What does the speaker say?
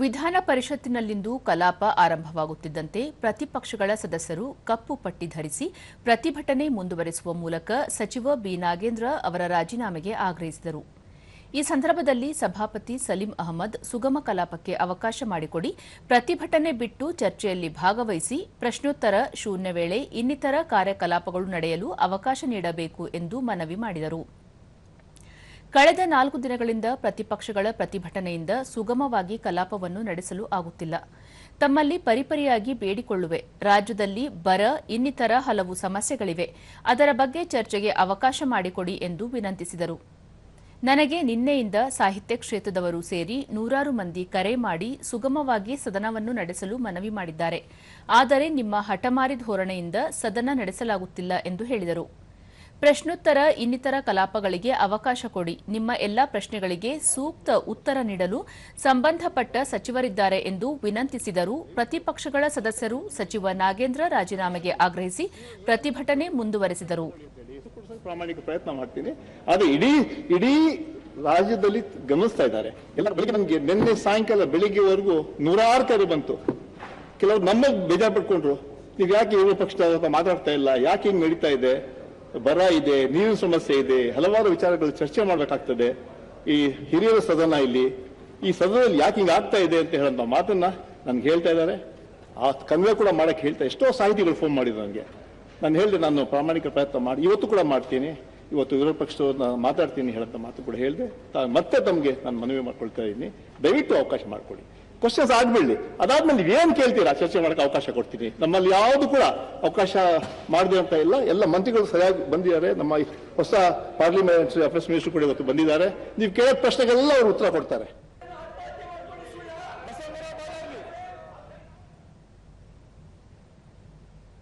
ವಿಧಾನ ಪರಿಷತ್ತಿನಲ್ಲಿಂದು ಕಲಾಪ ಆರಂಭವಾಗುತ್ತಿದ್ದಂತೆ ಪ್ರತಿಪಕ್ಷಗಳ ಸದಸ್ಯರು ಕಪ್ಪು ಪಟ್ಟಿ ಧರಿಸಿ ಪ್ರತಿಭಟನೆ ಮುಂದುವರೆಸುವ ಮೂಲಕ ಸಚಿವ ಬಿ ನಾಗೇಂದ್ರ ಅವರ ರಾಜೀನಾಮೆಗೆ ಆಗ್ರಹಿಸಿದರು. ಈ ಸಂದರ್ಭದಲ್ಲಿ ಸಭಾಪತಿ ಸಲೀಂ ಅಹಮದ್ ಸುಗಮ ಕಲಾಪಕ್ಕೆ ಅವಕಾಶ ಮಾಡಿಕೊಡಿ, ಪ್ರತಿಭಟನೆ ಬಿಟ್ಟು ಚರ್ಚೆಯಲ್ಲಿ ಭಾಗವಹಿಸಿ, ಪ್ರಶ್ನೋತ್ತರ, ಶೂನ್ಯ ವೇಳೆ ಇನ್ನಿತರ ಕಾರ್ಯಕಲಾಪಗಳು ನಡೆಯಲು ಅವಕಾಶ ನೀಡಬೇಕು ಎಂದು ಮನವಿ ಮಾಡಿದರು. ಕಳೆದ 4 ದಿನಗಳಿಂದ ಪ್ರತಿಪಕ್ಷಗಳ ಪ್ರತಿಭಟನೆಯಿಂದ ಸುಗಮವಾಗಿ ಕಲಾಪವನ್ನು ನಡೆಸಲು ಆಗುತ್ತಿಲ್ಲ. ತಮ್ಮಲ್ಲಿ ಪರಿಪರಿಯಾಗಿ ಬೇಡಿಕೊಳ್ಳುವೆ. ರಾಜ್ಯದಲ್ಲಿ ಬರ, ಇನ್ನಿತರ ಹಲವು ಸಮಸ್ಯೆಗಳಿವೆ. ಅದರ ಬಗ್ಗೆ ಚರ್ಚೆಗೆ ಅವಕಾಶ ಮಾಡಿಕೊಡಿ ಎಂದು ವಿನಂತಿಸಿದರು. ನನಗೆ ನಿನ್ನೆಯಿಂದ ಸಾಹಿತ್ಯ ಕ್ಷೇತ್ರದವರು ಸೇರಿ ನೂರಾರು ಮಂದಿ ಕರೆ ಮಾಡಿ ಸುಗಮವಾಗಿ ಸದನವನ್ನು ನಡೆಸಲು ಮನವಿ ಮಾಡಿದ್ದಾರೆ. ಆದರೆ ನಿಮ್ಮ ಹಠಮಾರಿ ಧೋರಣೆಯಿಂದ ಸದನ ನಡೆಸಲಾಗುತ್ತಿಲ್ಲ ಎಂದು ಹೇಳಿದರು. ಪ್ರಶ್ನೋತ್ತರ, ಇನ್ನಿತರ ಕಲಾಪಗಳಿಗೆ ಅವಕಾಶ ಕೊಡಿ. ನಿಮ್ಮ ಎಲ್ಲಾ ಪ್ರಶ್ನೆಗಳಿಗೆ ಸೂಕ್ತ ಉತ್ತರ ನೀಡಲು ಸಂಬಂಧಪಟ್ಟ ಸಚಿವರಿದ್ದಾರೆ ಎಂದು ವಿನಂತಿಸಿದರು. ಪ್ರತಿಪಕ್ಷಗಳ ಸದಸ್ಯರು ಸಚಿವ ನಾಗೇಂದ್ರ ರಾಜೀನಾಮೆಗೆ ಆಗ್ರಹಿಸಿ ಪ್ರತಿಭಟನೆ ಮುಂದುವರೆಸಿದರು. ಪ್ರಾಮಾಣಿಕ ಪ್ರಯತ್ನ ಮಾಡ್ತೀನಿ. ಆದರೆ ಇಡೀ ರಾಜ್ಯದಲ್ಲಿ ಗಮನಿಸ್ತಾ ಇದ್ದಾರೆ. ಎಲ್ಲ ಬೆಳಿಗ್ಗೆ ನಮ್ಗೆ ನಿನ್ನೆ ಸಾಯಂಕಾಲ ಬೆಳಿಗ್ಗೆವರೆಗೂ ನೂರಾರು ಕರೆ ಬಂತು. ಕೆಲವರು ನಮ್ಮ ಬೇಜಾರು ಪಡ್ಕೊಂಡ್ರು, ನೀವು ಯಾಕೆ ವಿರೋಧ ಪಕ್ಷದ ಮಾತಾಡ್ತಾ ಇಲ್ಲ, ಯಾಕೆ ಹಿಂಗ್ ನಡೀತಾ ಇದೆ, ಬರ ಇದೆ, ನೀರಿನ ಸಮಸ್ಯೆ ಇದೆ, ಹಲವಾರು ವಿಚಾರಗಳು ಚರ್ಚೆ ಮಾಡಬೇಕಾಗ್ತದೆ. ಈ ಹಿರಿಯರ ಸದನ ಈ ಸದನದಲ್ಲಿ ಯಾಕೆ ಹಿಂಗೆ ಆಗ್ತಾ ಇದೆ ಅಂತ ಹೇಳೋ ಮಾತನ್ನ ನನ್ಗೆ ಹೇಳ್ತಾ ಇದ್ದಾರೆ. ಆ ಕನ್ವೆ ಕೂಡ ಮಾಡಕ್ಕೆ ಹೇಳ್ತಾ ಎಷ್ಟೋ ಸಾಹಿತಿಗಳು ಫೋನ್ ಮಾಡಿದ್ರು ನನಗೆ. ನಾನು ಹೇಳಿದೆ, ನಾನು ಪ್ರಾಮಾಣಿಕ ಪ್ರಯತ್ನ ಮಾಡಿ ಇವತ್ತು ಕೂಡ ಮಾಡ್ತೀನಿ, ಇವತ್ತು ವಿರೋಧ ಪಕ್ಷದವ್ರನ್ನ ಮಾತಾಡ್ತೀನಿ ಹೇಳಂತ ಮಾತು ಕೂಡ ಹೇಳಿದೆ. ಮತ್ತೆ ತಮಗೆ ನಾನು ಮನವಿ ಮಾಡ್ಕೊಳ್ತಾ ಇದ್ದೀನಿ, ದಯವಿಟ್ಟು ಅವಕಾಶ ಮಾಡ್ಕೊಡಿ. ಕ್ವಶನ್ಸ್ ಆಗ್ಬಿಡ್ಲಿ, ಅದಾದ್ಮೇಲೆ ಏನ್ ಕೇಳ್ತೀರಾ ಚರ್ಚೆ ಮಾಡಕ್ಕೆ ಅವಕಾಶ ಕೊಡ್ತೀನಿ. ನಮ್ಮಲ್ಲಿ ಯಾವುದು ಕೂಡ ಅವಕಾಶ ಮಾಡದೆ ಅಂತ ಇಲ್ಲ. ಎಲ್ಲ ಮಂತ್ರಿಗಳು ಸರಿಯಾಗಿ ಬಂದಿದ್ದಾರೆ. ನಮ್ಮ ಹೊಸ ಪಾರ್ಲಿಮೆಂಟರಿ ಅಫೇರ್ಸ್ ಮಿನಿಸ್ಟರ್ ಕೂಡ ಇವತ್ತು ಬಂದಿದ್ದಾರೆ. ನೀವು ಕೇಳೋ ಪ್ರಶ್ನೆಗೆಲ್ಲ ಅವರು ಉತ್ತರ ಕೊಡ್ತಾರೆ.